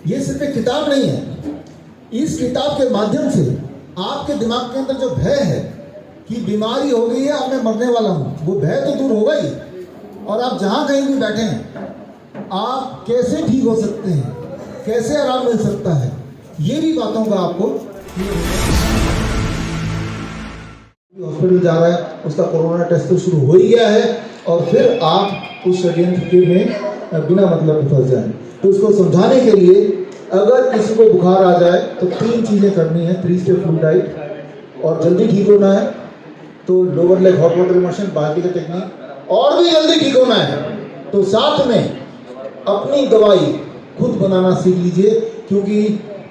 ये सिर्फ एक किताब नहीं है। इस किताब के माध्यम से आपके दिमाग के अंदर जो भय है कि बीमारी हो गई है, अब मैं मरने वाला हूँ, वो भय तो दूर होगा ही। और आप जहाँ कहीं भी बैठे हैं, आप कैसे ठीक हो सकते हैं, कैसे आराम मिल सकता है, ये भी बातों का आपको हॉस्पिटल जा रहा है, उसका कोरोना टेस्ट तो शुरू हो ही गया है, और फिर आप उस षड्यंत्र में बिना मतलब के फंस जाएं। तो इसको समझाने के लिए अगर किसी को बुखार आ जाए तो 3 चीज़ें करनी है, 3 स्टेप फूड डाइट, और जल्दी ठीक होना है तो lower leg hot water immersion, बाल्टी का टेक्निक, और भी जल्दी ठीक होना है तो साथ में अपनी दवाई खुद बनाना सीख लीजिए। क्योंकि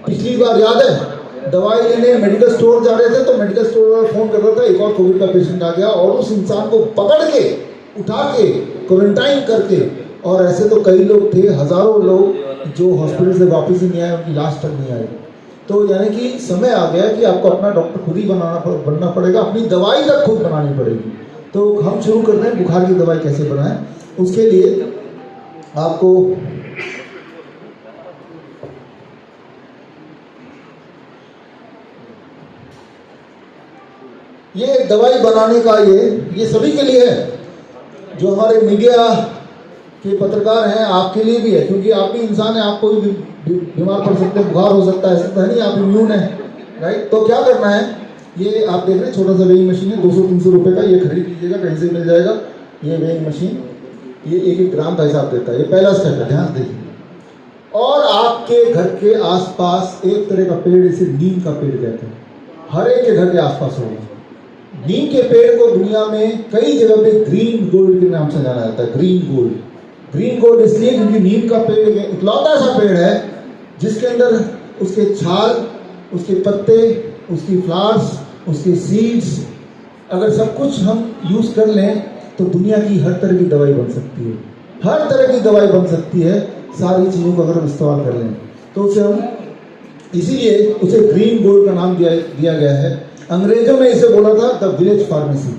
पिछली बार याद है, दवाई लेने मेडिकल स्टोर जा रहे थे तो मेडिकल स्टोर वाला फोन कर रहा था एक और कोविड का पेशेंट आ गया, और उस इंसान को पकड़ के उठा के क्वारंटाइन करके, और ऐसे तो कई लोग थे, हजारों लोग जो हॉस्पिटल से वापस ही नहीं आए, उनकी लाश तक नहीं आई। तो यानी कि समय आ गया कि आपको अपना डॉक्टर खुद ही बनना पड़ेगा, अपनी दवाई तक खुद बनानी पड़ेगी। तो हम शुरू कर रहे हैं बुखार की दवाई कैसे बनाएं। उसके लिए आपको ये दवाई बनाने का ये सभी के लिए है, जो हमारे मीडिया के पत्रकार हैं, आपके लिए भी है, क्योंकि आप भी इंसान हैं, आपको भी बीमार पड़ सकते हैं, बुखार हो सकता है, ऐसा नहीं आप इम्यून है, राइट। तो क्या करना है, ये आप देख रहे हैं छोटा सा वेइंग मशीन है, 200-300 रुपये का, ये खरीद लीजिएगा, कहीं से मिल जाएगा। ये वेइंग मशीन ये 1-1 ग्राम का हिसाब देता है। ये पहला स्टेप है, ध्यान देखिए। और आपके घर के आसपास एक तरह का पेड़, इसे नीम का पेड़ कहते हैं, हर एक के घर के आसपास होगा। नीम के पेड़ को दुनिया में कई जगह पे ग्रीन गोल्ड के नाम से जाना जाता है। ग्रीन गोल्ड इसलिए क्योंकि नीम का पेड़ एक इकलौता सा पेड़ है जिसके अंदर उसके छाल, उसके पत्ते, उसकी फ्लावर्स, उसके सीड्स, अगर सब कुछ हम यूज कर लें तो दुनिया की हर तरह की दवाई बन सकती है। हर तरह की दवाई बन सकती है, सारी चीज़ों को अगर हम इस्तेमाल कर लें तो उसे हम, इसीलिए उसे ग्रीन गोल्ड का नाम दिया गया है। अंग्रेजों ने इसे बोला था द विलेज फार्मेसी,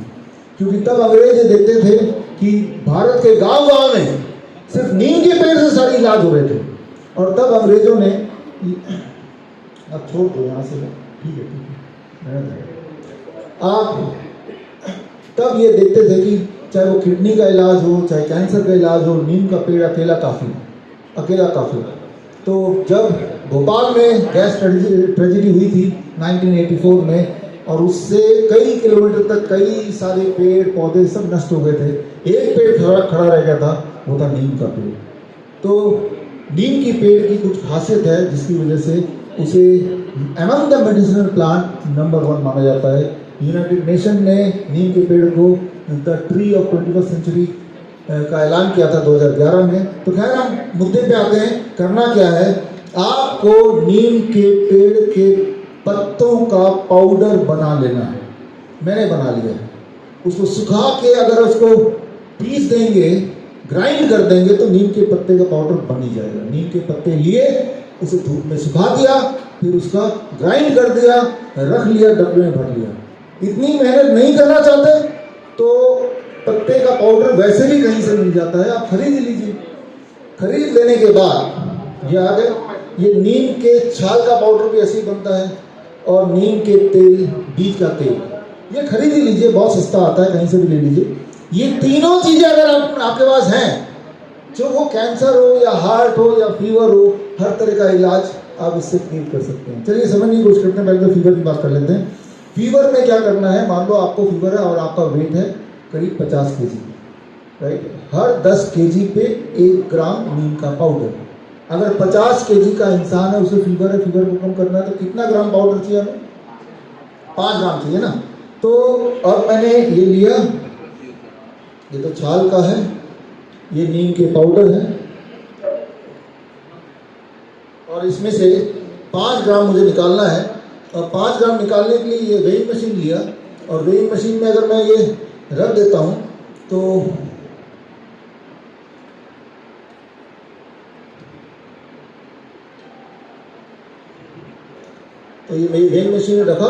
क्योंकि तब अंग्रेज देखते थे कि भारत के गांव-गांव में सिर्फ नीम के पेड़ से सारे इलाज हो रहे थे, और तब अंग्रेजों ने, अब छोड़ दो यहाँ से, ठीक है, आप तब ये देखते थे कि चाहे वो किडनी का इलाज हो, चाहे कैंसर का इलाज हो, नीम का पेड़ अकेला काफी। तो जब भोपाल में गैस ट्रेजेडी हुई थी 1984 में, और उससे कई किलोमीटर तक कई सारे पेड़ पौधे सब नष्ट हो गए थे, एक पेड़ खड़ा रह गया था, वो था नीम का पेड़। तो नीम की पेड़ की कुछ खासियत है जिसकी वजह से उसे among the medicinal plant number 1 माना जाता है। यूनाइटेड नेशन ने नीम के पेड़ को the tree of 21st century का ऐलान किया था 2011 में। तो खैर हम मुद्दे पे आते हैं, करना क्या है, आपको नीम के पेड़ के पत्तों का पाउडर बना लेना है। मैंने बना लिया है, उसको सुखा के अगर उसको पीस देंगे, ग्राइंड कर देंगे तो नीम के पत्ते का पाउडर बन ही जाएगा। नीम के पत्ते लिए, उसे धूप में सुखा दिया, फिर उसका ग्राइंड कर दिया, रख लिया, डब्बे में भर लिया। इतनी मेहनत नहीं करना चाहते तो पत्ते का पाउडर वैसे भी कहीं से मिल जाता है, आप खरीद लीजिए। खरीद लेने के बाद ये आ गए, ये नीम के छाल का पाउडर भी ऐसे ही बनता है, और नीम के तेल, बीज का तेल, ये खरीद ही लीजिए, बहुत सस्ता आता है, कहीं से भी ले लीजिए। ये तीनों चीजें अगर आपके पास हैं, जो वो कैंसर हो या हार्ट हो या फीवर हो, हर तरह का इलाज आप इससे क्लियर कर सकते हैं। चलिए समझने की कोशिश करते हैं, पहले तो फीवर की बात कर लेते हैं। फीवर में क्या करना है, मान लो आपको फीवर है और आपका वेट है करीब 50 kg, राइट। हर 10 kg पे 1 ग्राम नीम का पाउडर। अगर 50 kg का इंसान है, उसे फीवर है, फीवर को कम करना है, तो कितना ग्राम पाउडर चाहिए हमें? 5 ग्राम चाहिए ना। तो अब मैंने ये लिया, ये तो छाल का है, ये नीम के पाउडर है, और इसमें से 5 ग्राम मुझे निकालना है। और 5 ग्राम निकालने के लिए ये वेइंग मशीन लिया, और वेइंग मशीन में अगर मैं ये रख देता हूँ तो ये मेरी वेइंग मशीन में रखा,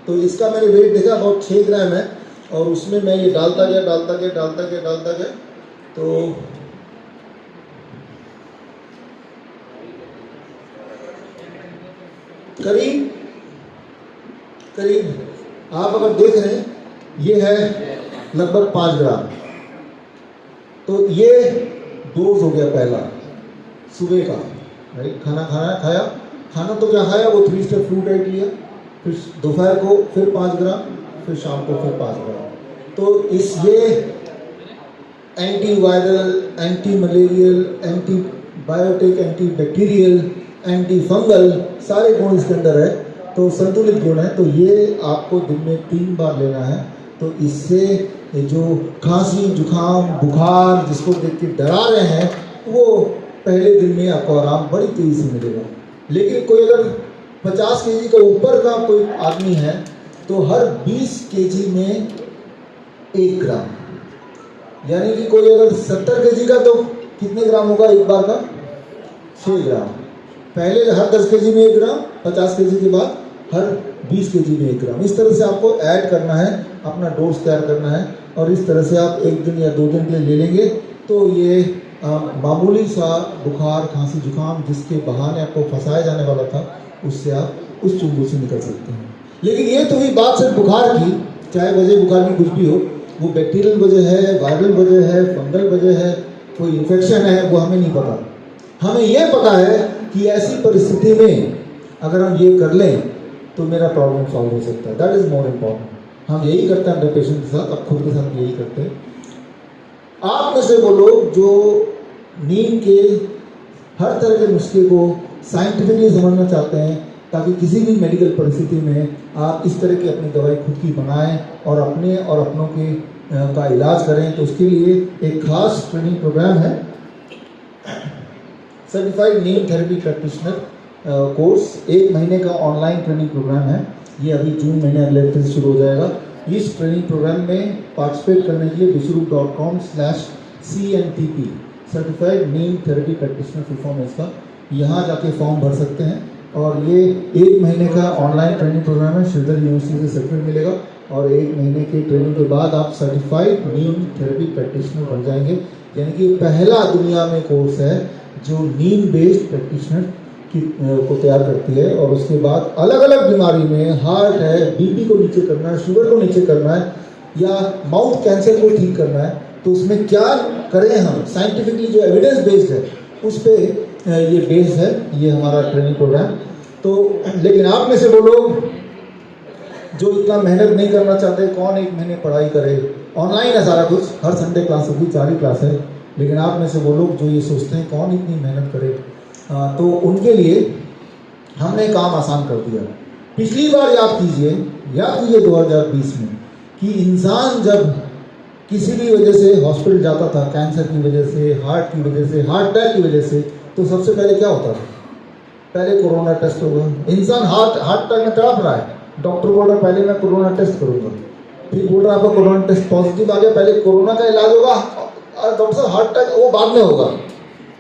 तो इसका मैंने वेट देखा अबाउट 6 ग्राम है, और उसमें मैं ये डालता गया तो करीब करीब आप अगर देख रहे हैं, ये है लगभग 5 ग्राम। तो ये डोज हो गया पहला सुबह का, राइट। खाया, खाना तो क्या खाया, वो 3 स्टेप फ्रूट डाइट लिया, फिर दोपहर को फिर 5 ग्राम, फिर शाम को फिर 5 ग्राम। तो ये anti viral, anti malarial, antibiotic, anti bacterial, anti fungal सारे गुण इसके अंदर है। तो संतुलित गुण है। तो ये आपको दिन में 3 बार लेना है। तो इससे जो खांसी, जुकाम, बुखार जिसको देख के डरा रहे हैं, वो पहले दिन में आपको आराम बड़ी तेज़ी से मिलेगा। लेकिन कोई अगर 50 केजी का ऊपर का कोई आदमी है तो हर 20 केजी में 1 ग्राम, यानी कि कोई अगर 70 केजी का तो कितने ग्राम होगा एक बार का? 6 ग्राम। पहले हर 10 केजी में 1 ग्राम, 50 केजी के बाद हर 20 केजी में 1 ग्राम। इस तरह से आपको ऐड करना है, अपना डोज तैयार करना है। और इस तरह से आप 1 दिन या 2 दिन के लिए ले लेंगे तो ये मामूली सा बुखार, खांसी, जुकाम जिसके बहाने आपको फंसाया जाने वाला था, उससे आप उस चुंगल से निकल सकते हैं। लेकिन ये तो हुई बात सिर्फ बुखार की, चाहे वजह बुखार की कुछ भी हो, वो बैक्टीरियल वजह है, वायरल वजह है, फंगल वजह है, कोई इन्फेक्शन है, वो हमें नहीं पता। हमें ये पता है कि ऐसी परिस्थिति में अगर हम ये कर लें तो मेरा प्रॉब्लम सॉल्व हो सकता है। That is more important. हम यही करते हैं अपने पेशेंट के साथ, अब खुद के साथ यही करते हैं। आप में से वो लोग जो नींद के हर तरह के नुस्खे को साइंटिफिकली समझना चाहते हैं, ताकि किसी भी मेडिकल परिस्थिति में आप इस तरह की अपनी दवाई खुद की बनाएं और अपने और अपनों के का इलाज करें, तो उसके लिए एक खास ट्रेनिंग प्रोग्राम है, सर्टिफाइड नीम थेरेपी प्रैक्टिशनर कोर्स। 1 महीने का ऑनलाइन ट्रेनिंग प्रोग्राम है। ये अभी जून महीने अगले से शुरू हो जाएगा। इस ट्रेनिंग प्रोग्राम में पार्टिसिपेट करने के लिए wishroot.com/CNTP सर्टिफाइड नीम थेरेपी प्रैक्टिशनर फुल फॉर्म है इसका, यहाँ जाके फॉर्म भर सकते हैं। और ये 1 महीने का ऑनलाइन ट्रेनिंग प्रोग्राम है, श्रीधर यूनिवर्सिटी से सर्टिफिकेट मिलेगा और 1 महीने के ट्रेनिंग के बाद आप सर्टिफाइड नीम थेरेपी प्रैक्टिशनर बन जाएंगे। यानी कि पहला दुनिया में कोर्स है जो नीम बेस्ड प्रैक्टिशनर को तैयार करती है। और उसके बाद अलग अलग बीमारी में, हार्ट है, बीपी को नीचे करना है, शुगर को नीचे करना है, या माउथ कैंसर को ठीक करना है, तो उसमें क्या करें हम, साइंटिफिकली जो एविडेंस बेस्ड है उस पर ये बेस है, ये हमारा ट्रेनिंग प्रोग्राम। तो लेकिन आप में से वो लोग जो इतना मेहनत नहीं करना चाहते, कौन 1 महीने पढ़ाई करे, ऑनलाइन है सारा कुछ, हर संडे क्लास होगी, 4 ही क्लास है। लेकिन आप में से वो लोग जो ये सोचते हैं कौन इतनी मेहनत करे, तो उनके लिए हमने काम आसान कर दिया। पिछली बार याद कीजिए 2020 में कि इंसान जब किसी भी वजह से हॉस्पिटल जाता था, कैंसर की वजह से, हार्ट की वजह से, हार्ट अटैक की वजह से, तो सबसे पहले क्या होता था? पहले कोरोना टेस्ट होगा। इंसान हार्ट अटैक में तड़प रहा है, डॉक्टर बोल रहा है पहले मैं कोरोना टेस्ट करूंगा, फिर बोल रहा है आपका कोरोना टेस्ट पॉजिटिव आ गया, पहले कोरोना का इलाज होगा और डॉक्टर साहब हार्ट अटैक वो बाद में होगा।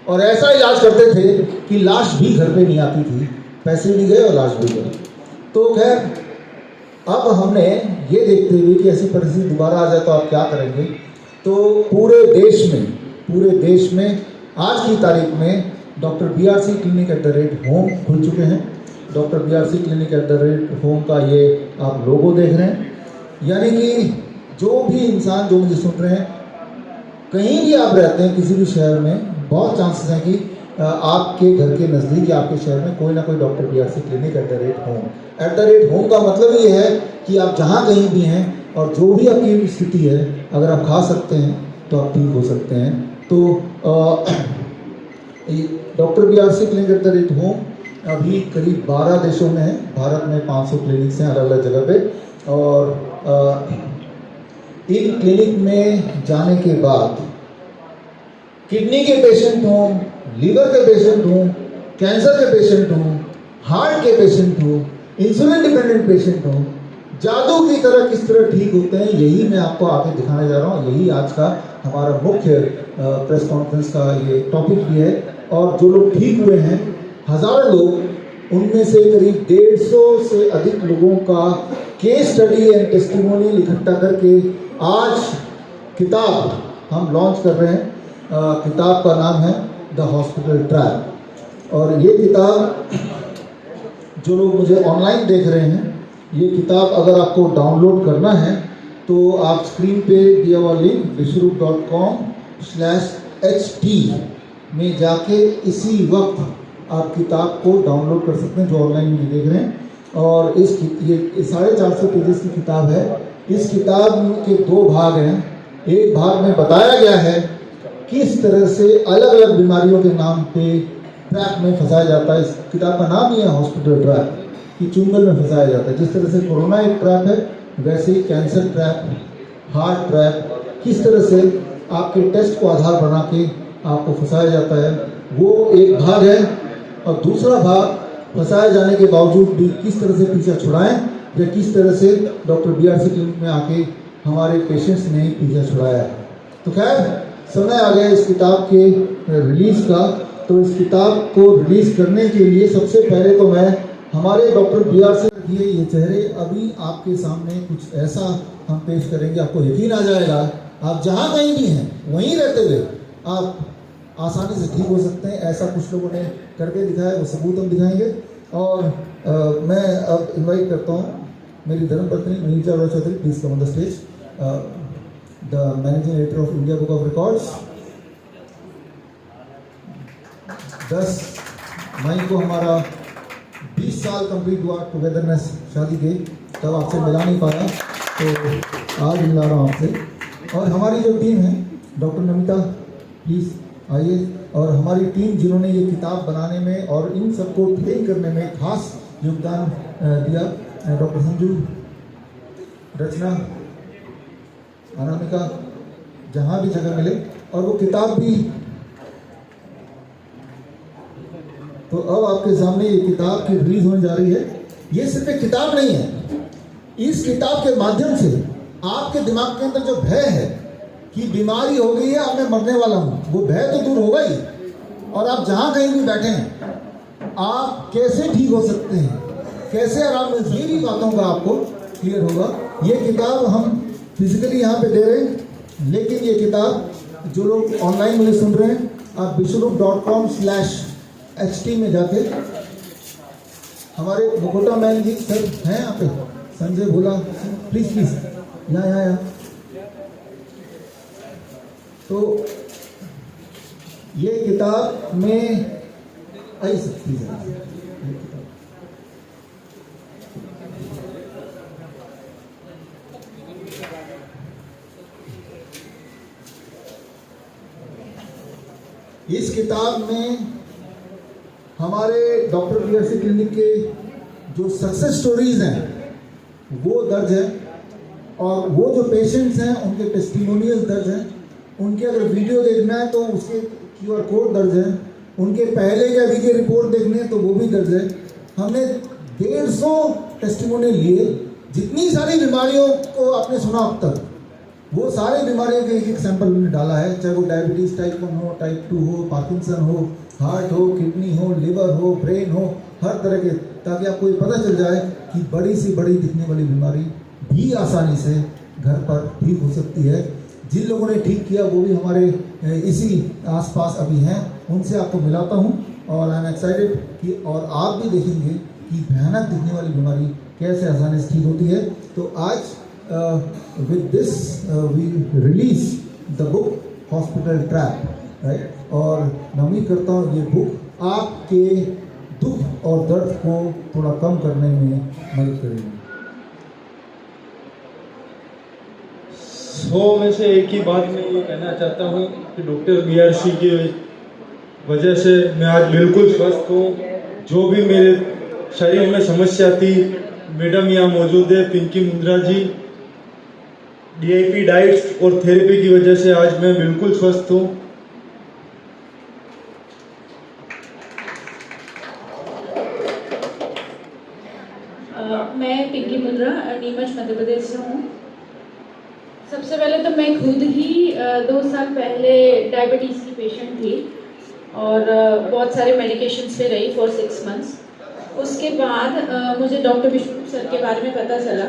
और ऐसा इलाज करते थे कि लाश भी घर पे नहीं आती थी, पैसे भी गए और लाश भी गए। तो खैर अब हमने ये देखते हुए कि ऐसी परिस्थिति दोबारा आ जाए तो आप क्या करेंगे, तो पूरे देश में आज की तारीख में डॉक्टर BRC क्लिनिक @home खुल चुके हैं। डॉक्टर BRC क्लिनिक @home का ये आप लोगो देख रहे हैं। यानी कि जो भी इंसान जो मुझे सुन रहे हैं, कहीं भी आप रहते हैं किसी भी शहर में, बहुत चांसेस हैं कि आपके घर के नज़दीक या आपके शहर में कोई ना कोई डॉक्टर BRC क्लिनिक @home का मतलब ये है कि आप जहाँ कहीं भी हैं और जो भी आपकी स्थिति है, अगर आप खा सकते हैं तो आप ठीक हो सकते हैं। तो डॉक्टर BRC क्लिनिक @home अभी करीब 12 देशों में है। भारत में 500 क्लिनिक्स हैं अलग अलग जगह पे। और इन क्लिनिक में जाने के बाद किडनी के पेशेंट हों, लीवर के पेशेंट हों, कैंसर के पेशेंट हों, हार्ट के पेशेंट हों, इंसुलिन डिपेंडेंट पेशेंट हों, जादू की तरह किस तरह ठीक होते हैं, यही मैं आपको आगे दिखाने जा रहा हूँ। यही आज का हमारा मुख्य प्रेस कॉन्फ्रेंस का ये टॉपिक भी है। और जो लोग ठीक हुए हैं, हज़ारों लोग, उनमें से करीब 150 से अधिक लोगों का केस स्टडी एंड टेस्टिमोनियल इकट्ठा करके आज किताब हम लॉन्च कर रहे हैं। किताब का नाम है द हॉस्पिटल ट्रैप। और ये किताब जो लोग मुझे ऑनलाइन देख रहे हैं, ये किताब अगर आपको डाउनलोड करना है तो आप स्क्रीन पे दिया हुआ लिंक vishwarup.com/ht में जाके इसी वक्त आप किताब को डाउनलोड कर सकते हैं, जो ऑनलाइन मुझे देख रहे हैं। और ये 450 पेजेस की किताब है। इस किताब के 2 भाग हैं। एक भाग में बताया गया है किस तरह से अलग अलग बीमारियों के नाम पे ट्रैप में फंसाया जाता है। इस किताब का नाम ही है हॉस्पिटल ट्रैप, कि चुंगल में फंसाया जाता है। जिस तरह से कोरोना एक ट्रैप है, वैसे ही कैंसर ट्रैप, हार्ट ट्रैप, किस तरह से आपके टेस्ट को आधार बना के आपको फंसाया जाता है, वो एक भाग है। और दूसरा भाग फंसाए जाने के बावजूद भी किस तरह से पीछा छुड़ाएं, या किस तरह से डॉक्टर BRC क्लिनिक में आके हमारे पेशेंट्स ने पीछा छुड़ाया है। तो खैर, समय आ गया इस किताब के रिलीज़ का। तो इस किताब को रिलीज़ करने के लिए सबसे पहले तो मैं हमारे डॉक्टर BRC दिए ये चेहरे अभी आपके सामने कुछ ऐसा हम पेश करेंगे, आपको यकीन आ जाएगा, आप जहाँ कहीं भी हैं वहीं रहते हुए आप आसानी से ठीक हो सकते हैं। ऐसा कुछ लोगों ने करके दिखाया, वो सबूत हम दिखाएंगे। और मैं अब इनवाइट करता हूँ मेरी धर्मपत्नी Manish Chawla Chaudhary, please come on the stage, the managing editor of India book of records. 10 मई को हमारा 20 साल कंप्लीट हुआ टुगेदरनेस शादी के, तब आपसे मिला नहीं पाया, तो आज मिला रहा हूँ आपसे। और हमारी जो टीम है, डॉक्टर नमिता प्लीज़ आइए, और हमारी टीम जिन्होंने ये किताब बनाने में और इन सबको ट्रेन करने में खास योगदान दिया, डॉक्टर संजू, रचना, अनामिका, जहाँ भी जगह मिले। और वो किताब भी, तो अब आपके सामने ये किताब की रिलीज होने जा रही है। ये सिर्फ एक किताब नहीं है, इस किताब के माध्यम से आपके दिमाग के अंदर जो भय है कि बीमारी हो गई है, अब मैं मरने वाला हूँ, वो भय तो दूर होगा ही। और आप जहाँ कहीं भी बैठे हैं, आप कैसे ठीक हो सकते हैं, कैसे आराम मिल, ये भी बातों का आपको क्लियर होगा। ये किताब हम फिजिकली यहाँ पे दे रहे हैं, लेकिन ये किताब जो लोग ऑनलाइन मुझे सुन रहे हैं, आप vishwarup.com/ht में जाके, हमारे मुखोटा मैन जी सर हैं यहाँ पे, संजय भोला, प्लीज प्लीज यहाँ। तो ये किताब में आई सकती है। इस किताब में हमारे डॉक्टर BRC क्लिनिक के जो सक्सेस स्टोरीज हैं वो दर्ज है, और वो जो पेशेंट्स हैं उनके टेस्टिमोनियल्स दर्ज हैं। उनके अगर वीडियो देखना है तो उसके QR कोड दर्ज है, उनके पहले का वीडियो रिपोर्ट देखने है तो वो भी दर्ज है। हमने 150 टेस्टिमोनियल लिए। जितनी सारी बीमारियों को आपने सुना अब तक, वो सारी बीमारियों के एक सैंपल हमने डाला है, चाहे वो डायबिटीज़ टाइप 1 हो, टाइप 2 हो, पार्किंसन हो, हार्ट हो, किडनी हो, लिवर हो, ब्रेन हो, हर तरह के, ताकि आपको ये पता चल जाए कि बड़ी से बड़ी दिखने वाली बीमारी भी आसानी से घर पर ठीक हो सकती है। जिन लोगों ने ठीक किया वो भी हमारे इसी आसपास अभी हैं, उनसे आपको मिलाता हूँ। और आई एम एक्साइटेड कि और आप भी देखेंगे कि भयानक दिखने वाली बीमारी कैसे आसानी से ठीक होती है। तो आज with this we release the book Hospital Trap, right? और मैं उम्मीद करता हूँ ये बुक आपके दुख और दर्द को थोड़ा कम करने में मदद करेगी। 100 में से एक ही बात मैं ये कहना चाहता हूँ कि डॉक्टर BRC की वजह से मैं आज बिल्कुल स्वस्थ हूँ। जो भी मेरे शरीर में समस्या थी, मैडम यहाँ मौजूद है पिंकी मुंद्रा जी, DIP डाइट्स और थेरेपी की वजह से आज मैं बिल्कुल स्वस्थ हूँ। मैं पिंकी मुंद्रा नीमच मध्य प्रदेश से हूँ। सबसे पहले तो मैं खुद ही 2 साल पहले डायबिटीज़ की पेशेंट थी और बहुत सारे मेडिकेशंस पे रही फॉर 6 मंथ्स। उसके बाद मुझे डॉक्टर विष्णु सर के बारे में पता चला,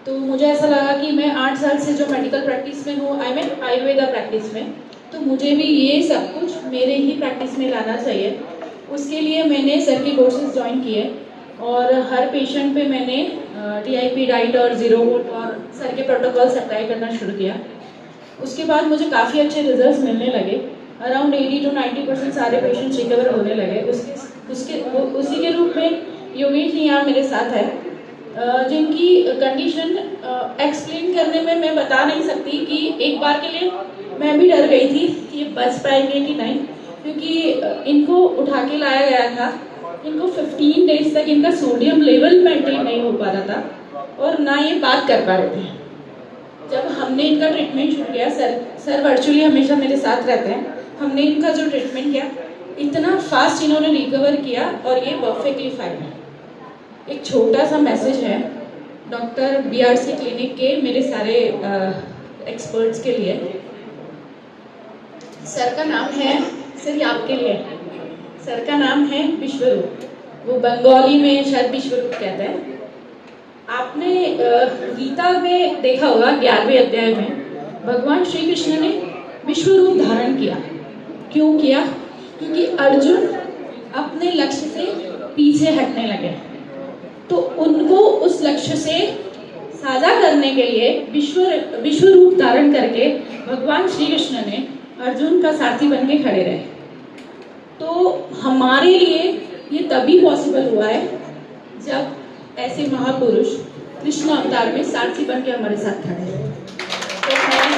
तो मुझे ऐसा लगा कि मैं 8 साल से जो मेडिकल प्रैक्टिस में हूँ, आई मीन आयुर्वेदा प्रैक्टिस में, तो मुझे भी ये सब कुछ मेरे ही प्रैक्टिस में लाना चाहिए। उसके लिए मैंने सर के कोर्सेज ज्वाइन किए और हर पेशेंट पे मैंने DIP डाइट और 0 वोल्ट और सर के प्रोटोकॉल्स अप्लाई करना शुरू किया। उसके बाद मुझे काफ़ी अच्छे रिजल्ट्स मिलने लगे। अराउंड 80 to 90% सारे पेशेंट्स रिकवर होने लगे। उसी के रूप में योगेश जी यहाँ मेरे साथ है, जिनकी कंडीशन एक्सप्लेन करने में मैं बता नहीं सकती कि एक बार के लिए मैं भी डर गई थी कि ये बच पाएंगे कि नहीं, क्योंकि इनको उठा के लाया गया था। इनको 15 डेज तक इनका सोडियम लेवल मेंटेन नहीं हो पा रहा था और ना ये बात कर पा रहे थे। जब हमने इनका ट्रीटमेंट शुरू किया, सर वर्चुअली हमेशा मेरे साथ रहते हैं, हमने इनका जो ट्रीटमेंट किया, इतना फास्ट इन्होंने रिकवर किया और ये परफेक्टली फाइन है। एक छोटा सा मैसेज है डॉक्टर BRC क्लिनिक के मेरे सारे एक्सपर्ट्स के लिए। सर का नाम है, सिर्फ आपके लिए, सर का नाम है विश्वरूप। वो बंगाली में शायद विश्वरूप कहते हैं। आपने गीता में देखा होगा 11वें अध्याय में भगवान श्री कृष्ण ने विश्वरूप धारण किया। क्यों किया? क्योंकि अर्जुन अपने लक्ष्य से पीछे हटने लगे, तो उनको उस लक्ष्य से साझा करने के लिए विश्वरूप धारण करके भगवान श्री कृष्ण ने अर्जुन का सारथी बन के खड़े रहे। तो हमारे लिए ये तभी पॉसिबल हुआ है जब ऐसे महापुरुष कृष्ण अवतार में सारथी बन के हमारे साथ खड़े हैं। तो मैं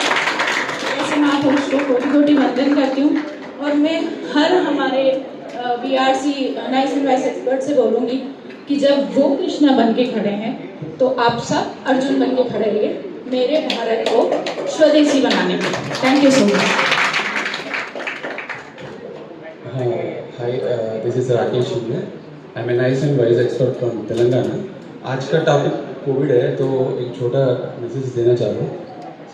ऐसे महापुरुष को कोटि कोटि वंदन करती हूँ और मैं हर हमारे BRC nice and vice expert से बोलूँगी कि जब वो कृष्णा बन के खड़े हैं तो आप सब अर्जुन बन के खड़े रहिए मेरे भारत को स्वदेशी बनाने में। Thank you so much. Hi, this is Rakesh Shinde. I'm a nice and wise expert from Telangana. आज का टॉपिक कोविड है, तो एक छोटा मैसेज देना चाह रहा हूँ।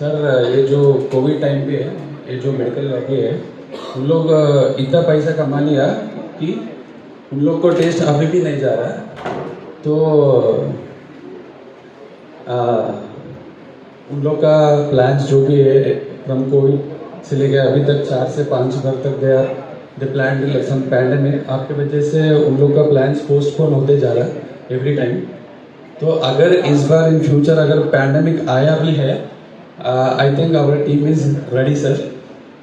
सर, ये जो कोविड टाइम पे है, ये जो मेडिकल वाले है, उन लोग इतना पैसा कमा लिया कि उन लोग को टेस्ट अभी भी नहीं जा रहा। तो उन लोग का प्लान्स जो भी है फ्रॉम कोविड से लेकर अभी तक 4 से 5 बार तक दे प्लान सम पैंडेमिक, आपके वजह से उन लोग का प्लान्स पोस्टपोन होते जा रहा है एवरी टाइम। तो अगर इस बार इन फ्यूचर अगर पैंडेमिक आया भी है, I think our team is ready sir,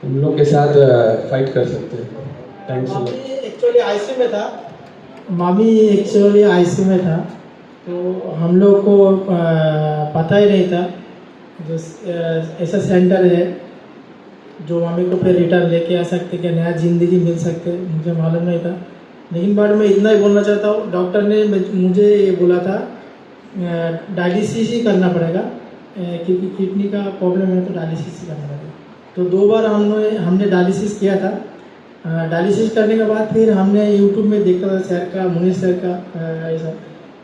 उन लोग के साथ फाइट कर सकते हैं। थैंक्स। एक्चुअली आईसीयू में था, मामी एक्चुअली आईसीयू में था, तो हम लोग को पता ही नहीं था जो ऐसा सेंटर है जो मामी को फिर रिटर्न लेके आ सकते, क्या नया ज़िंदगी मिल सकते, मुझे मालूम नहीं था। लेकिन बाद में इतना ही बोलना चाहता हूँ, डॉक्टर ने मुझे ये बोला था डायलिसिस ही करना पड़ेगा, क्योंकि किडनी का प्रॉब्लम है तो डायलिसिस ही करना पड़ेगा। तो 2 बार हमने डायलिसिस किया था। डायलिसिस करने के बाद फिर हमने यूट्यूब में देखा था सर का, मुनीष सर का ऐसा,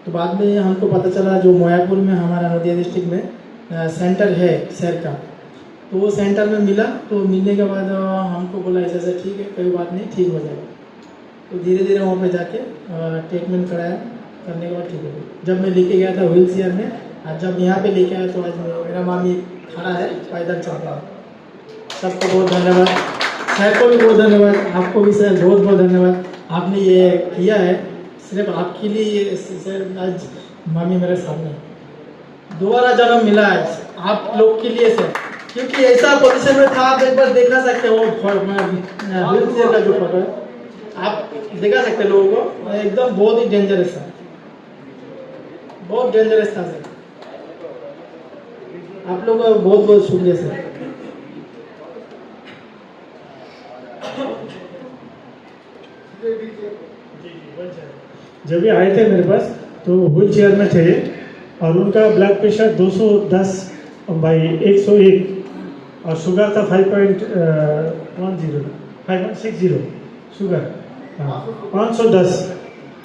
तो बाद में हमको पता चला जो मोयापुर में हमारा नदिया डिस्ट्रिक्ट में सेंटर है सर का, तो वो सेंटर में मिला। तो मिलने के बाद हमको बोला ऐसा ऐसा ठीक है, कोई बात नहीं, ठीक हो जाएगा। तो धीरे धीरे वहाँ पे जाके ट्रीटमेंट कराया, करने के बाद ठीक हो गया। जब मैं लेके गया था व्हील चेयर में, आज जब यहाँ पे लेके आया तो आज मेरा मामी खड़ा है, पैदल चल रहा है। सबको बहुत धन्यवाद, सर को भी बहुत धन्यवाद, आपको भी सर बहुत बहुत धन्यवाद। आपने ये किया है सिर्फ आपके लिए, ये सर आज मामी मेरे सामने दोबारा जन्म मिला है आप लोग के लिए सर, क्योंकि ऐसा पोजीशन में था। आप एक बार देखा सकते हो व्हील चेयर का जो फोटो है, आप दिखा सकते लोगों को, एकदम बहुत ही डेंजरस था, बहुत डेंजरस था सर। आप लोगों का बहुत बहुत शुक्रिया सर। जब भी आए थे मेरे पास तो व्हील चेयर में थे और उनका ब्लड प्रेशर 210/101 और शुगर था 5.60 शुगर, हाँ 510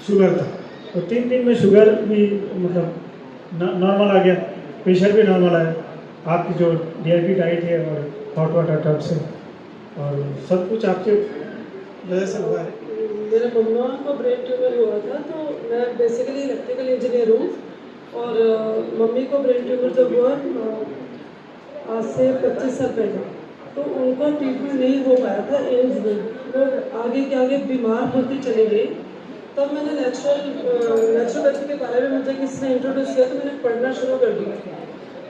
शुगर था। तो 3 दिन में शुगर भी मतलब नॉर्मल आ गया, प्रेशर भी नॉर्मल आया। आपकी जो DIP डाइट है और हॉट वाटर टब से और सब कुछ आपके वजह से हुआ है। मेरे मम्मा को ब्रेन ट्यूमर हुआ था, तो मैं बेसिकली इलेक्ट्रिकल इंजीनियर हूँ और मम्मी को ब्रेन ट्यूमर जब हुआ आज से 25 साल पहले, तो उनका ट्रीटमेंट नहीं हो पाया था एम्स में। वो आगे के आगे बीमार होती चली गई, तब मैंने नेचुरोपैथी के बारे में मुझे किसी ने इंट्रोड्यूस किया तो मैंने पढ़ना शुरू कर दिया।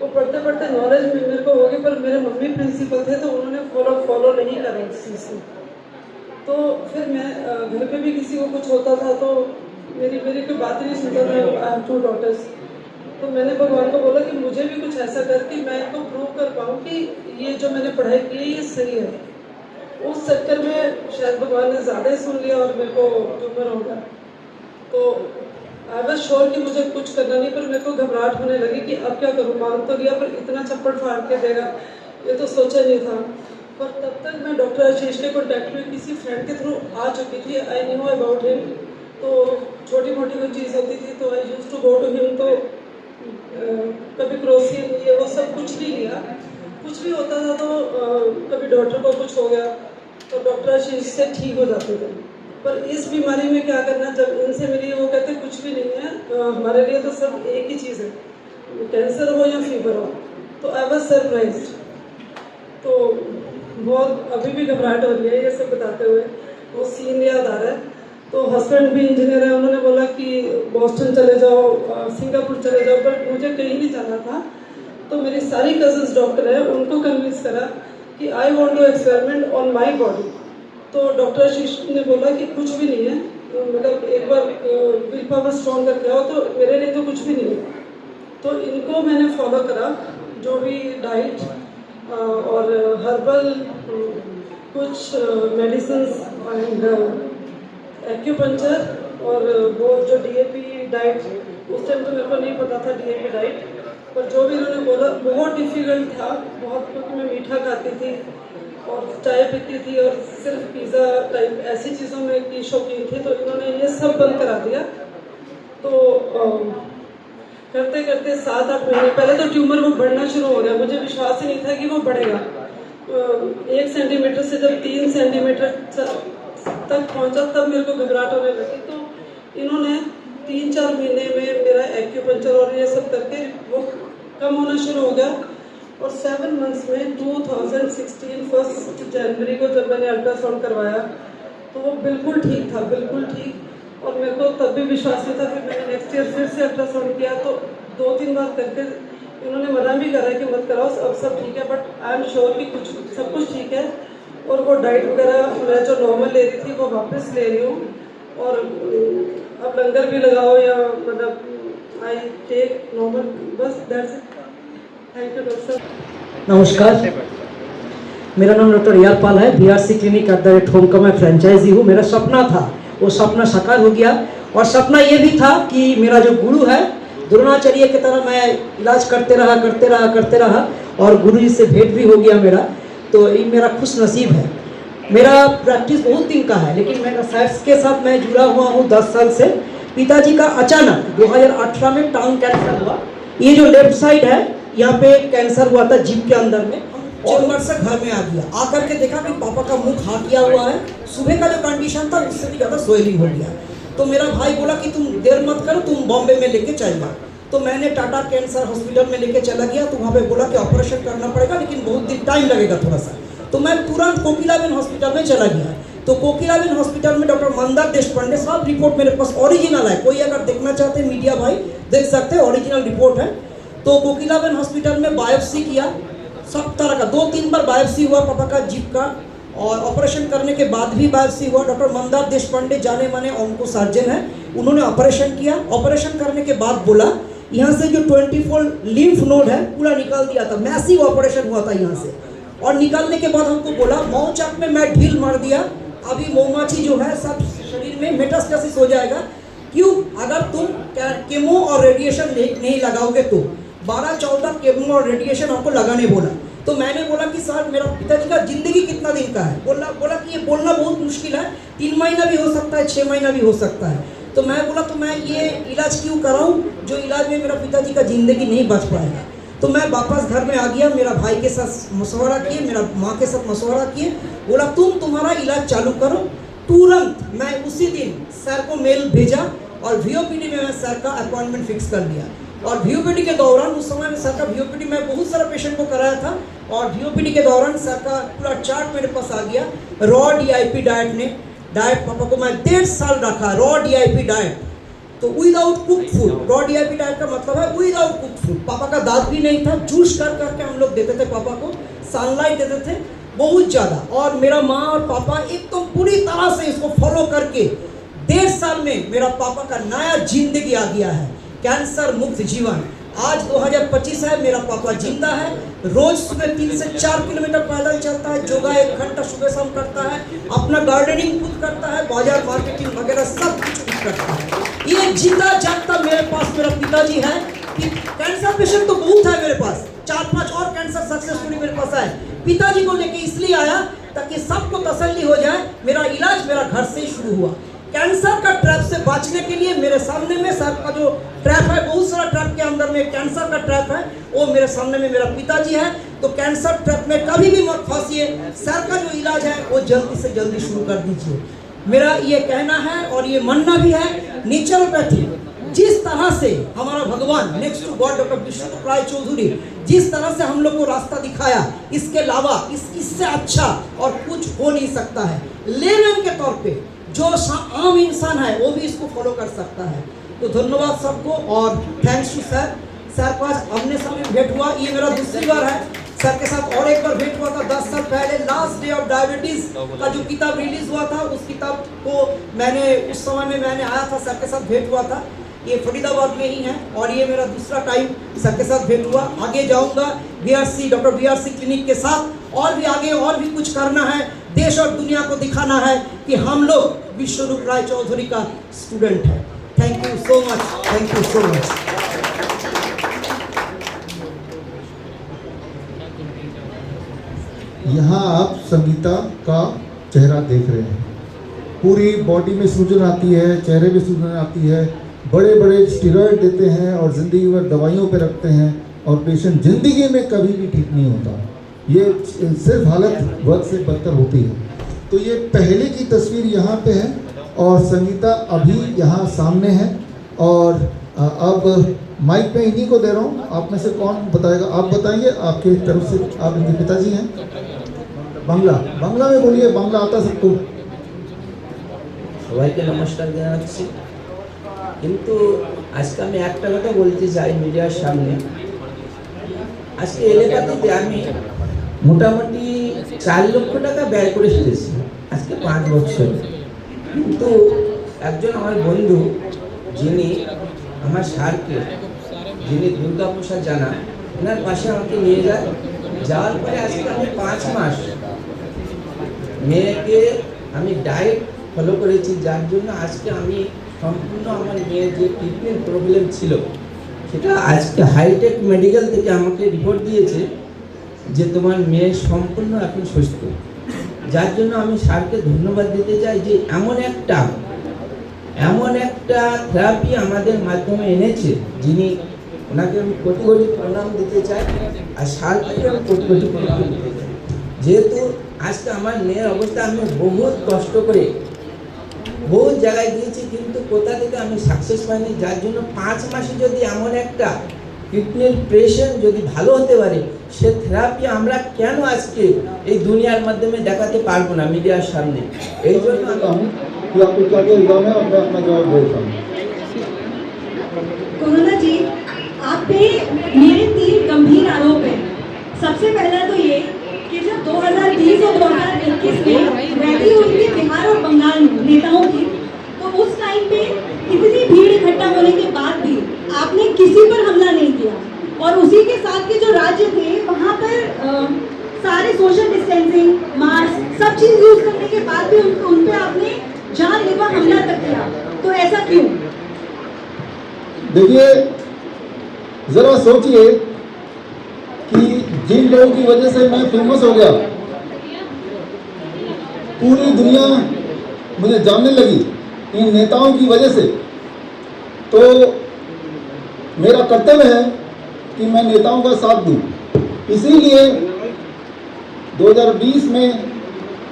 वो पढ़ते पढ़ते नॉलेज मेरे को हो गई, पर मेरे मम्मी प्रिंसिपल थे तो उन्होंने फॉलो नहीं करा इस चीज़ से। तो फिर मैं घर पे भी किसी को कुछ होता था तो मेरी कोई बात नहीं सुनता था। I have 2 daughters। तो मैंने भगवान को बोला कि मुझे भी कुछ ऐसा कर कि मैं इनको प्रूव कर पाऊँ कि ये जो मैंने पढ़ाई की है ये सही है। उस चक्कर में शायद भगवान ने ज़्यादा ही सुन लिया और मेरे को ट्यूमर हो गया। तो आई वाज श्योर कि मुझे कुछ करना नहीं, पर मेरे को घबराहट होने लगी कि अब क्या करूँ। मांग तो लिया पर इतना चप्पड़ फाड़ के देगा ये तो सोचा नहीं था। पर तब तक मैं डॉक्टर आशीष के कॉन्टैक्ट में किसी फ्रेंड के थ्रू आ चुकी थी। I knew about him. तो छोटी मोटी कोई चीज़ होती थी तो I used to go to him. तो कभी क्रोसिन ये वो सब कुछ नहीं लिया। कुछ भी होता था तो कभी डॉक्टर को कुछ हो गया तो डॉक्टर आशीष से ठीक हो जाते थे। पर इस बीमारी में क्या करना, जब इनसे मिली वो कहते कुछ भी नहीं है, हमारे लिए तो सब एक ही चीज़ है, कैंसर हो या फीवर हो। तो आई वाज सरप्राइज्ड। तो बहुत अभी भी घबराहट हो रही है ये सब बताते हुए, वो सीन याद आ रहा है। तो हस्बैंड भी इंजीनियर है, उन्होंने बोला कि बॉस्टन चले जाओ, सिंगापुर चले जाओ, बट मुझे कहीं नहीं जाना था। तो मेरी सारी कजन्स डॉक्टर हैं, उनको कन्विंस करा कि I want to experiment on my body. तो डॉक्टर आशीष ने बोला कि कुछ भी नहीं है, मतलब एक बार विल पावर स्ट्रॉन्ग करके आओ। तो मेरे लिए तो कुछ भी नहीं है। तो इनको मैंने फॉलो करा, जो भी डाइट और हर्बल कुछ मेडिसिन एंड एक्यूपंक्चर और वो जो डीएपी डाइट, उस टाइम तो मेरे को नहीं पता था डीएपी डाइट, पर जो भी इन्होंने बोला बहुत डिफ़िकल्ट था बहुत, क्योंकि मैं मीठा खाती थी और चाय पीती थी और सिर्फ पिज़्ज़ा टाइप ऐसी चीज़ों में की शौकीन थी। तो इन्होंने ये सब बंद करा दिया। तो करते करते 7-8 महीने पहले तो ट्यूमर वो बढ़ना शुरू हो गया। मुझे विश्वास ही नहीं था कि वो बढ़ेगा। 1 सेंटीमीटर से जब 3 सेंटीमीटर तक पहुंचा तब मेरे को घबराहट होने लगी। तो इन्होंने 3-4 महीने में मेरा एक्यूपंक्चर और ये सब करके वो कम होना शुरू हो गया। और 7 मंथ्स में 2016 1 जनवरी को जब मैंने अल्ट्रासाउंड करवाया तो वो बिल्कुल ठीक था, बिल्कुल ठीक। और मेरे को तब भी विश्वास नहीं था। फिर मैंने नेक्स्ट ईयर फिर से अल्ट्रासाउंड किया तो 2-3 बार करके इन्होंने मना भी करा कि मत कराओ, अब सब ठीक है, बट आई एम श्योर कि सब कुछ ठीक है। और वो डाइट वगैरह मैं जो नॉर्मल ले रही थी वो वापस ले रही हूँ। और अब लंगर भी लगाओ या मतलब आई टेक नॉर्मल, बस that's it. Thank you doctor. नमस्कार, मेरा नाम डॉक्टर रियाल पाल है। बीआरसी क्लिनिक @ होम का मैं फ्रेंचाइजी हूँ। मेरा सपना था, वो सपना साकार हो गया। और सपना ये भी था कि मेरा जो गुरु है द्रोणाचार्य की तरह मैं इलाज करते रहा और गुरु जी से भेंट भी हो गया मेरा। तो ये मेरा खुश नसीब है। मेरा प्रैक्टिस बहुत दिन का है, लेकिन मेरा साइंस के साथ मैं जुड़ा हुआ हूँ 10 साल से। पिताजी का अचानक 2018 में टांग कैंसर हुआ। ये जो लेफ्ट साइड है यहाँ पे कैंसर हुआ था जीभ के अंदर में। चेम्बर से घर में आ गया, आकर के देखा कि पापा का मुंह खा किया हुआ है। सुबह का जो कंडीशन था उससे भी ज़्यादा स्वेलिंग हो गया। तो मेरा भाई बोला कि तुम देर मत करो, तुम बॉम्बे में लेके चल जाओ। तो मैंने टाटा कैंसर हॉस्पिटल में लेके चला गया। तो वहाँ पे बोला कि ऑपरेशन करना पड़ेगा, लेकिन बहुत दिन टाइम लगेगा थोड़ा सा। तो मैं तुरंत कोकिलाबेन हॉस्पिटल में चला गया। तो कोकिलाबेन हॉस्पिटल में डॉक्टर मंदार देशपांडे सब रिपोर्ट मेरे पास ओरिजिनल है। कोई अगर देखना चाहते हैं मीडिया भाई देख सकते हैं, ओरिजिनल रिपोर्ट है। तो कोकिलाबेन हॉस्पिटल में बायोप्सी किया, सब तरह का 2-3 बार बायोप्सी हुआ पापा का जीभ का, और ऑपरेशन करने के बाद भी बायोप्सी हुआ। डॉक्टर मंदार देशपांडे जाने माने ऑन्को सर्जन है, उन्होंने ऑपरेशन किया। ऑपरेशन करने के बाद बोला यहाँ से जो 24 लिम्फ नोड है पूरा निकाल दिया था। मैसिव ऑपरेशन हुआ था यहाँ से। और निकालने के बाद हमको बोला मौचाक में मैं ढील मार दिया, अभी मौमाछी जो है सब शरीर में मेटास्टेसिस हो जाएगा। क्यों? अगर तुम केमो और रेडिएशन नहीं लगाओगे तो 12-14 केमो और रेडिएशन हमको लगाने बोला। तो मैंने बोला कि सर मेरा पिताजी का जिंदगी कितना दिन का है? बोला कि ये बोलना बहुत मुश्किल है, 3 महीना भी हो सकता है, 6 महीना भी हो सकता है। तो मैं बोला तो मैं ये इलाज क्यों कराऊं जो इलाज में मेरा पिताजी का जिंदगी नहीं बच पाएगा। तो मैं वापस घर में आ गया, मेरा भाई के साथ मशवरा किए, मेरा माँ के साथ मशवरा किए। बोला तुम्हारा इलाज चालू करो। तुरंत मैं उसी दिन सर को मेल भेजा और वीओपीडी में मैं सर का अपॉइंटमेंट फिक्स कर लिया। और वीओपीडी के दौरान उस समय में सर का वीओपीडी मैं बहुत सारा पेशेंट को कराया था। और वीओपीडी के दौरान सर का पूरा चार्ट मेरे पास आ गया। रॉ डीआईपी डाइट ने डाइट पापा को मैं 1.5 साल रखा, रॉ DIP डाइट, तो without cook food. Raw DIP diet का मतलब है विदाउट कुक फूड। पापा का दांत भी नहीं था, जूस कर करके हम लोग देते थे पापा को, सनलाइट देते थे बहुत ज़्यादा। और मेरा माँ और पापा एकदम पूरी तरह से इसको फॉलो करके 1.5 साल में मेरा पापा का नया जिंदगी आ गया है, कैंसर मुक्त जीवन। आज 2025 है, मेरा पापा जिंदा है, रोज सुबह 3 से 4 किलोमीटर पैदल चलता है, योगा 1 घंटा सुबह शाम करता है, अपना गार्डनिंग खुद करता है, बाजार मार्केटिंग वगैरह सब कुछ खुद करता है। ये जिंदा जागता मेरे पास मेरा पिताजी है। कि कैंसर पेशेंट तो बहुत है मेरे पास, 4-5 और कैंसर सक्सेसफुली मेरे पास है। पिताजी को लेके इसलिए आया ताकि सबको तसल्ली हो जाए, मेरा इलाज मेरा घर से ही शुरू हुआ। कैंसर का ट्रैप से बचने के लिए मेरे सामने में सर का जो ट्रैप है, बहुत सारा ट्रैप के अंदर में कैंसर का ट्रैप है, वो मेरे सामने में मेरा पिताजी है। तो कैंसर ट्रैप में कभी भी मत फंसिए, सर का जो इलाज है वो जल्दी से जल्दी शुरू कर दीजिए। मेरा ये कहना है और ये मानना भी है, नेचुरोपैथी जिस तरह से हमारा भगवान next to god doctor Vishnu Rai Chaudhary जिस तरह से हम लोग को रास्ता दिखाया, इसके अलावा इससे अच्छा और कुछ हो नहीं सकता है। लेमन के तौर पे जो आम इंसान है वो भी इसको फॉलो कर सकता है। तो धन्यवाद सबको और थैंक्स टू सर। सर को आज आमने सामने भेंट हुआ, ये मेरा दूसरी बार है। सर के साथ और एक बार भेंट हुआ था 10 साल पहले, लास्ट डे ऑफ डायबिटीज का जो किताब रिलीज हुआ था, उस किताब को मैंने उस समय में मैंने आया था, सर के साथ भेंट हुआ था। ये फरीदाबाद में ही है और ये मेरा दूसरा टाइम सर के साथ भेंट हुआ। आगे जाऊंगा डॉक्टर BRC क्लिनिक के साथ और भी आगे और भी कुछ करना है, देश और दुनिया को दिखाना है कि हम लोग विष्णु राय चौधरी का स्टूडेंट है। Thank you so much, thank you so much. यहाँ आप संगीता का चेहरा देख रहे हैं, पूरी बॉडी में सूजन आती है, चेहरे में सूजन आती है, बड़े बड़े स्टेरॉइड देते हैं और ज़िंदगी भर दवाइयों पे रखते हैं और पेशेंट ज़िंदगी में कभी भी ठीक नहीं होता। ये सिर्फ हालत वक्त से बदतर होती है। तो ये पहले की तस्वीर यहाँ पे है और संगीता अभी यहाँ सामने है। और अब माइक पे इन्हीं को दे रहा हूँ, आप में से कौन बताएगा? आप बताइए, आपके तरफ से, आप इनके पिताजी हैं। बांग्ला में बोलिए, बांग्ला आता सबको। সবাইকে নমস্কার জানাচ্ছি। কিন্তু আজকে আমি একটা কথা বলতে চাই মিডিয়ার সামনে। আজকে এলাকাতে আমি মোটামুটি 4 লক্ষ টাকা ব্যয় করে ফেলেছি আজকে 5 বছর। কিন্তু একজন আমার বন্ধু যিনি আমার স্যারকে, যিনি দুর্গাপ্রসাদ জানা, ওনার পাশে আমাকে নিয়ে যায়। যাওয়ার পরে আজকে আমি 5 মাস মেয়েকে আমি ডায়েট ফলো করেছি, যার জন্য আজকে আমি সম্পূর্ণ আমার মেয়ের যে কিডনির প্রবলেম ছিল সেটা আজকে হাইটেক মেডিকেল থেকে আমাকে রিপোর্ট দিয়েছে যে তোমার মেয়ে সম্পূর্ণ এখন সুস্থ। যার জন্য আমি স্যারকে ধন্যবাদ দিতে চাই যে এমন একটা থেরাপি আমাদের মাধ্যমে এনেছে, যিনি ওনাকে আমি কোটি কোটি প্রণাম দিতে চাই আর স্যারকে আমি কোটি কোটি প্রণাম দিতে চাই। যেহেতু আজকে আমার মেয়ের অবস্থা আমি বহুত কষ্ট করে বহুত জায়গায় গিয়েছি কিন্তু কোথা থেকে আমি সাকসেস পাইনি, যার জন্য 5 মাসে যদি এমন একটা কিডনির পেশেন্ট যদি ভালো হতে পারে, সে থেরাপি আমরা কেন আজকে এই দুনিয়ার মাধ্যমে দেখাতে পারবো না মিডিয়ার সামনে? এই জন্য कि आपको क्या क्या इल्जाम है, मैं अपना जवाब देता हूँ। कोरोना जी, आप पे मेरे 3 गंभीर आरोप हैं। सबसे पहला तो ये कि जब 2020 और 2021 में रैली हुई थी बिहार और बंगाल में नेताओं की, तो उस टाइम पे इतनी भीड़ इकट्ठा होने के बाद भी आपने किसी पर हमला नहीं किया और उसी के साथ के जो राज्य थे वहाँ पर सारे सोशल डिस्टेंसिंग, मास्क, सब चीज़ यूज करने के बाद भी उन पे आपने जानलेवा हमला तक किया। तो ऐसा क्यों? देखिए, जरा सोचिए कि जिन लोगों की वजह से मैं फेमस हो गया, पूरी दुनिया मुझे जानने लगी इन नेताओं की वजह से, तो मेरा कर्तव्य है कि मैं नेताओं का साथ दूं। इसीलिए 2020 में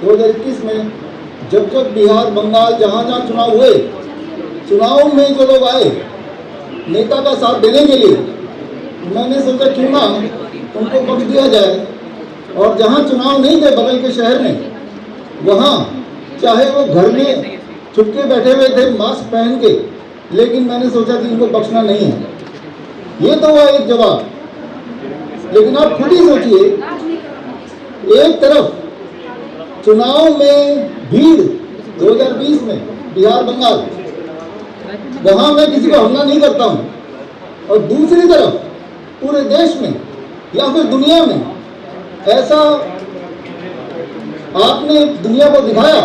2021 में जब बिहार बंगाल जहाँ चुनाव हुए, चुनाव में जो लोग आए नेता का साथ देने के लिए, मैंने सोचा क्यों ना उनको वक्त दिया जाए। और जहाँ चुनाव नहीं थे बगल के शहर में, वहाँ चाहे वो घर में चुपके बैठे हुए थे मास्क पहन के, लेकिन मैंने सोचा कि इनको बख्शना नहीं है। ये तो हुआ एक जवाब। लेकिन आप खुद ही सोचिए, एक तरफ चुनाव में भीड़ 2020 में बिहार बंगाल, वहां मैं किसी को हमला नहीं करता हूं, और दूसरी तरफ पूरे देश में या फिर दुनिया में ऐसा आपने दुनिया को दिखाया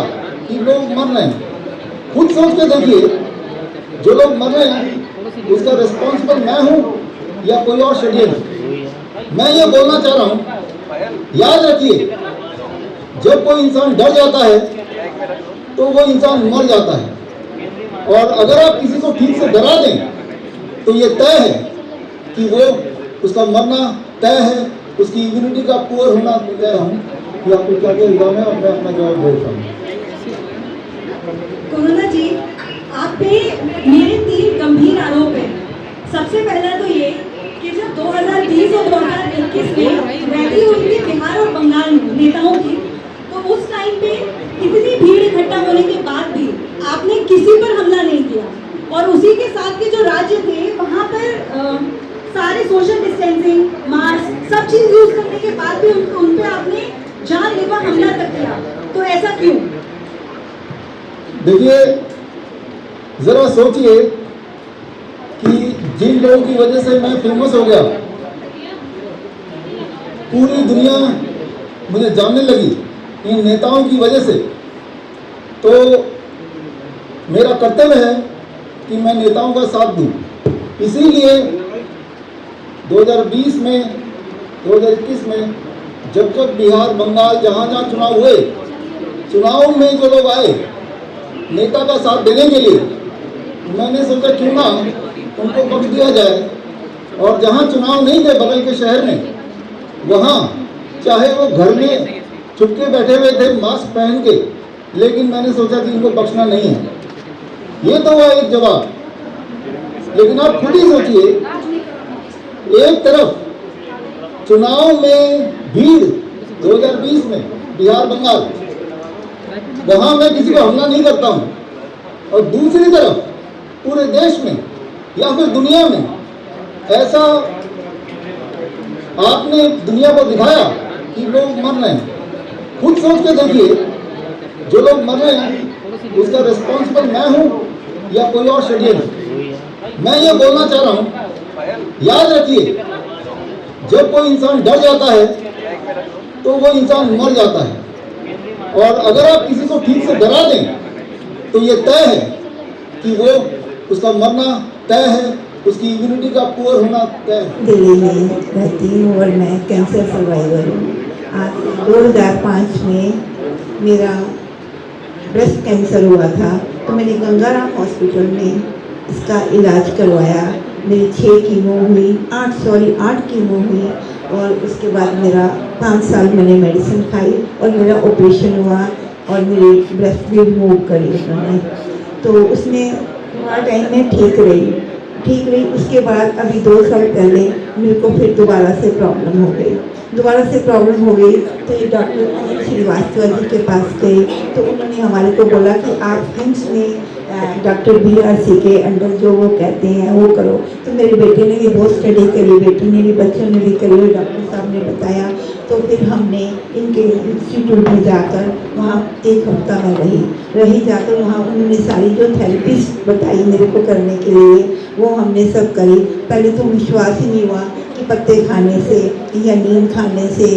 कि लोग मर रहे हैं। खुद सोच के देखिए, जो लोग मर रहे हैं उसका रिस्पॉन्सिबल मैं हूं या कोई और षड्यंत्र। मैं ये बोलना चाह रहा हूं, याद रखिए, जब कोई इंसान डर जाता है तो वो इंसान मर जाता है। और अगर आप किसी को ठीक से डरा दें तो ये तय है कि वो उसका मरना तय है, उसकी इम्यूनिटी का पुअर होना तय है। कि आपको क्या क्या इल्जाम है और मैं अपना जवाब देता हूँ। कोरोना जी, आप पे मेरे 3 गंभीर आरोप हैं। सबसे पहला तो ये कि जब 2020 और 2021 में रैली हुई थी बिहार और बंगाल में नेताओं की, तो उस टाइम पे इतनी भीड़ इकट्ठा होने के बाद भी आपने किसी पर हमला नहीं किया, और उसी के साथ के जो राज्य थे वहाँ पर सारे सोशल डिस्टेंसिंग, मास्क, सब चीज यूज करने के बाद भी उन पे आपने जानलेवा हमला तक किया। तो ऐसा क्यों? देखिए, जरा सोचिए कि जिन लोगों की वजह से मैं फेमस हो गया, पूरी दुनिया मुझे जानने लगी इन नेताओं की वजह से, तो मेरा कर्तव्य है कि मैं नेताओं का साथ दूं। इसीलिए 2020 में, 2021 में जब जब बिहार बंगाल जहाँ जहाँ चुनाव हुए, चुनाव में जो लोग आए नेता का साथ देने के लिए, मैंने सोचा क्यों ना उनको बख्श दिया जाए। और जहाँ चुनाव नहीं थे बगल के शहर में, वहाँ चाहे वो घर में चुपके बैठे हुए थे मास्क पहन के, लेकिन मैंने सोचा कि इनको बख्शना नहीं है। ये तो हुआ एक जवाब। लेकिन आप खुद ही सोचिए, एक तरफ चुनाव में भीड़ 2020 में बिहार बंगाल, वहां मैं किसी को हमला नहीं करता हूं, और दूसरी तरफ पूरे देश में या फिर दुनिया में ऐसा आपने दुनिया को दिखाया कि लोग मर रहे हैं। खुद सोच के देखिए, जो लोग मर रहे हैं उसका रिस्पॉन्सिबल मैं हूं या कोई और षड्यंत्र। मैं ये बोलना चाह रहा हूं, याद रखिए, जब कोई इंसान डर जाता है तो वो इंसान मर जाता है। और अगर आप किसी को ठीक से डरा दें तो ये तय है कि वो उसका मरना तय है, उसकी इम्यूनिटी का पुअर होना तय है। दिल्ली में रहती हूँ और मैं कैंसर सर्वाइवर हूँ। आज 2005 में मेरा ब्रेस्ट कैंसर हुआ था, तो मैंने गंगाराम हॉस्पिटल में इसका इलाज करवाया। मेरी 6 कीमो हुई, 8 कीमो हुई, और उसके बाद मेरा 5 साल मैंने मेडिसिन खाई और मेरा ऑपरेशन हुआ और मेरी ब्रेस्ट भी रिमूव करी उन्होंने। तो उसमें थोड़ा टाइम में ठीक रही। उसके बाद अभी 2 साल पहले मेरे को फिर दोबारा से प्रॉब्लम हो गई। तो ये डॉक्टर अनिल श्रीवास्तव जी के पास गए, तो उन्होंने हमारे को बोला कि आप हिम्स में डॉक्टर BRC के अंडर जो वो कहते हैं वो करो। तो मेरे बेटे ने भी बहुत स्टडी करी, बेटी ने भी, बच्चों ने भी करी, और डॉक्टर साहब ने बताया। तो फिर हमने इनके इंस्टीट्यूट में जाकर वहाँ 1 हफ्ता में रही जाकर वहाँ उन्होंने सारी जो थेरेपीज बताई मेरे को करने के लिए, वो हमने सब करी। पहले तो विश्वास ही नहीं हुआ कि पत्ते खाने से या नींद खाने से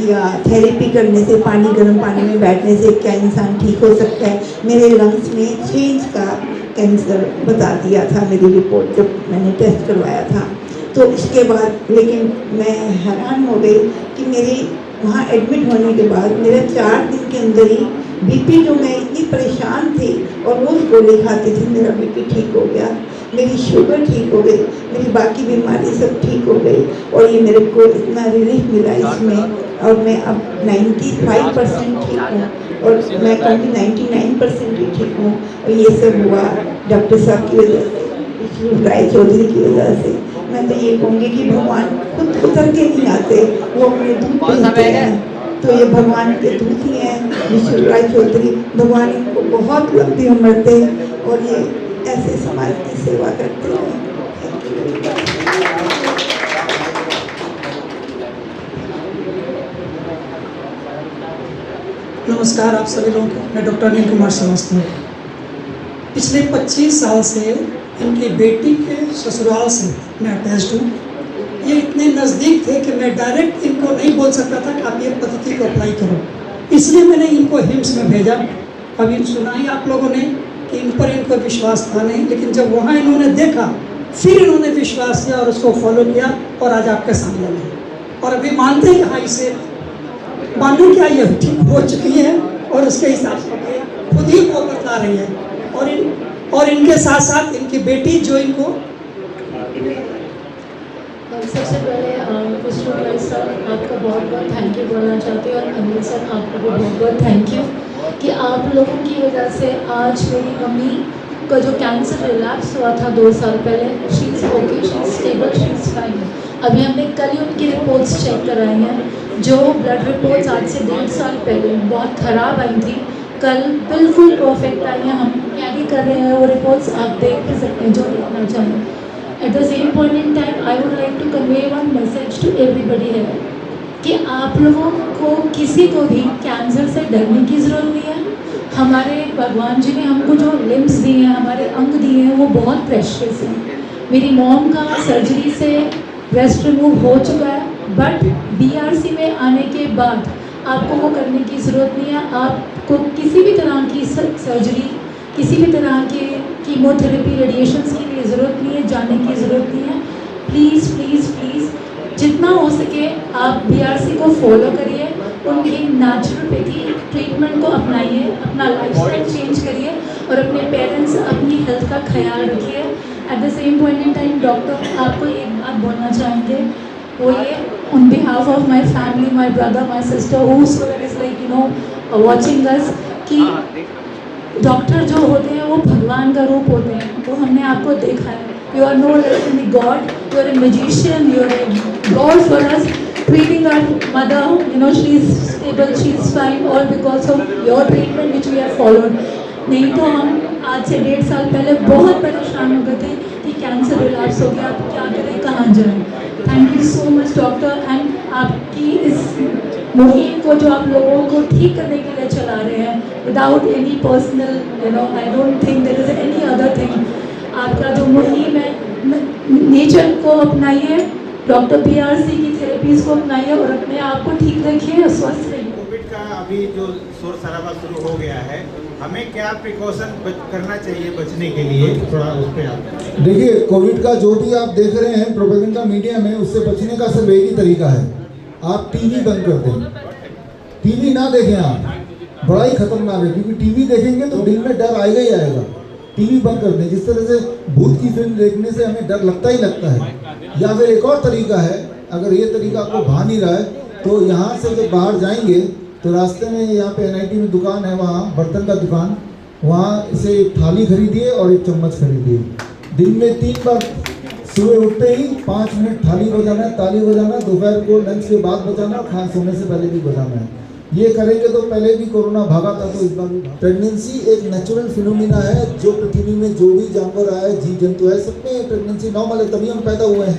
या थेरेपी करने से, गर्म पानी में बैठने से क्या इंसान ठीक हो सकता है। मेरे लंग्स में 6 इंच का कैंसर बता दिया था मेरी रिपोर्ट जब मैंने टेस्ट करवाया था। तो इसके बाद लेकिन मैं हैरान हो गई कि मेरी वहाँ एडमिट होने के बाद मेरा 4 दिन के अंदर ही BP, जो मैं इतनी परेशान थी और रोज़ गोली खाती थी, मेरा BP ठीक हो गया, मेरी शुगर ठीक हो गई, मेरी बाकी बीमारी सब ठीक हो गई। और ये मेरे को इतना रिलीफ मिला इसमें, और मैं अब 95% ठीक हूँ, और मैं कहूँगी 99% ही ठीक हूँ। और ये सब हुआ डॉक्टर साहब की वजह से, राय चौधरी की वजह से। मैं तो ये कहूँगी कि भगवान खुद उतर के नहीं आते, वो अपने दूध भेजते हैं। तो ये भगवान के दूत ही हैं विशु राय चौधरी। भगवान इनको बहुत लंबी उम्र दे और ये ऐसे समाज की सेवा करते हैं। नमस्कार आप सभी लोगों को। मैं डॉक्टर अनिल कुमार श्रीवास्तव। पिछले 25 साल से इनकी बेटी के ससुराल से मैं अटैच्ड हूँ। ये इतने नज़दीक थे कि मैं डायरेक्ट इनको नहीं बोल सकता था कि आप ये पद्धति को अप्लाई करो, इसलिए मैंने इनको हिम्स में भेजा। अभी सुना ही आप लोगों ने कि इन पर इनको विश्वास था नहीं, लेकिन जब वहाँ इन्होंने देखा फिर इन्होंने विश्वास किया और उसको फॉलो किया और आज आपके सामने में। और अभी मानते हैं कि हाँ इसे मालूम क्या ये ठीक हो चुकी है और उसके हिसाब से खुद ही वो बतला रही है। और इनके साथ साथ इनकी बेटी जो इनको सबसे पहले विष्णु भाई सर आपका बहुत बहुत थैंक यू बोलना चाहती हूँ, और अनिल सर आपको भी बहुत बहुत थैंक यू कि आप लोगों की वजह से आज मेरी मम्मी का जो कैंसर रिलैप्स हुआ था 2 साल पहले, she is okay, she is stable, she is fine. अभी हमने कल ही उनकी रिपोर्ट्स चेक कराई हैं, जो ब्लड रिपोर्ट्स आज से 1.5 साल पहले बहुत ख़राब आई थी, कल बिल्कुल परफेक्ट आई हैं। हम कैरी कर रहे हैं वो रिपोर्ट्स, आप देख भी सकते हैं जो देखना चाहें। At the same point in time I would like to convey one message to everybody है कि आप लोगों को किसी को भी कैंसर से डरने की ज़रूरत नहीं है। हमारे भगवान जी ने हमको जो लिम्स दिए हैं, हमारे अंग दिए हैं, वो बहुत प्रेशियस हैं। मेरी मॉम का सर्जरी से ब्रेस्ट रिमूव हो चुका है, बट बीआरसी में आने के बाद आपको वो करने की ज़रूरत नहीं है। आपको किसी भी तरह की सर्जरी, किसी भी तरह की कीमोथेरेपी, रेडिएशंस की भी ज़रूरत नहीं है, जाने की ज़रूरत नहीं है। प्लीज़ प्लीज़ प्लीज़ जितना हो सके आप बीआरसी को फॉलो करिए, उनकी नेचुरोपैथी ट्रीटमेंट को अपनाइए, अपना लाइफस्टाइल चेंज करिए और अपने पेरेंट्स, अपनी हेल्थ का ख्याल रखिए। Eight the same point in time doctor आपको एक बात बोलना चाहेंगे, वो ये on behalf of my family, my brother, my sister who is like you know watching us, कि डॉक्टर जो होते हैं वो भगवान का रूप होते हैं। तो हमने आपको देखा है, you are no less than god, you are a magician, you are a god for us, treating our mother, you know, she is stable, she is fine, all because of your treatment which we have followed. नहीं तो हम आज से 1.5 साल पहले बहुत परेशान हो गए थे कि कैंसर रिलैप्स हो गया, आप क्या करें, कहाँ जाएं। Thank you so much doctor, and आपकी इस मुहिम को जो आप लोगों को ठीक करने के लिए चला रहे हैं without any personal, you know, I don't think there is any other thing. आपका जो मुहिम है, नेचर को अपनाइए, डॉक्टर बीआरसी की थेरेपीज को अपनाइए और अपने आप को ठीक रखिए और स्वस्थ रहिए। कोविड का अभी जो शोर शराबा शुरू हो गया है, हमें क्या प्रिकॉशन करना चाहिए बचने के लिए, थोड़ा उस पर आप देखिए। कोविड का जो भी आप देख रहे हैं प्रोपेगेंडा मीडिया में, उससे बचने का सिर्फ एक ही तरीका है, आप टीवी बंद कर दें। टीवी ना देखें आप, बड़ा ही खतरनाक है, क्योंकि टीवी देखेंगे तो दिल में डर आएगा ही आएगा। टीवी बंद कर दें। जिस तरह से भूत की फिल्म देखने से हमें डर लगता ही लगता है। या फिर एक और तरीका है, अगर ये तरीका आपको भा नहीं रहा है तो यहाँ से जब बाहर जाएंगे तो रास्ते में यहाँ पे एनआईटी में दुकान है, वहाँ बर्तन का दुकान, वहाँ से एक थाली खरीदिए और एक चम्मच खरीदिए। दिन में 3 बार, सुबह उठते ही 5 मिनट थाली बजाना है, ताली बजाना, दोपहर को लंच के बाद बजाना, खाना सोने से पहले भी बजाना है। ये करेंगे तो पहले भी कोरोना भागा था तो इस बार भी। प्रेगनेंसी एक नेचुरल फिनोमिना है, जो पृथ्वी में जो भी जानवर आए, जीव जंतु है, सब में प्रेगनेंसी नॉर्मल है, तभी हम पैदा हुए हैं।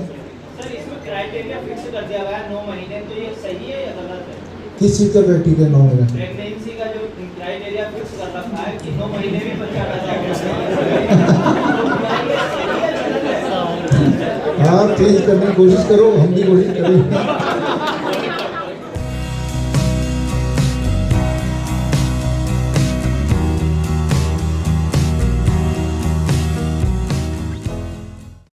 सर इसमें क्राइटेरिया फिक्स कर दिया गया है 9 महीने, तो ये सही है या गलत है? किस चीज़ का क्राइटेरिया 9 महीने? प्रेगनेंसी का जो क्राइटेरिया फिक्स कर रखा है कि 9 महीने में बच्चा पैदा होगा। आप चेंज करने की कोशिश करो, हम भी कोशिश करेंगे।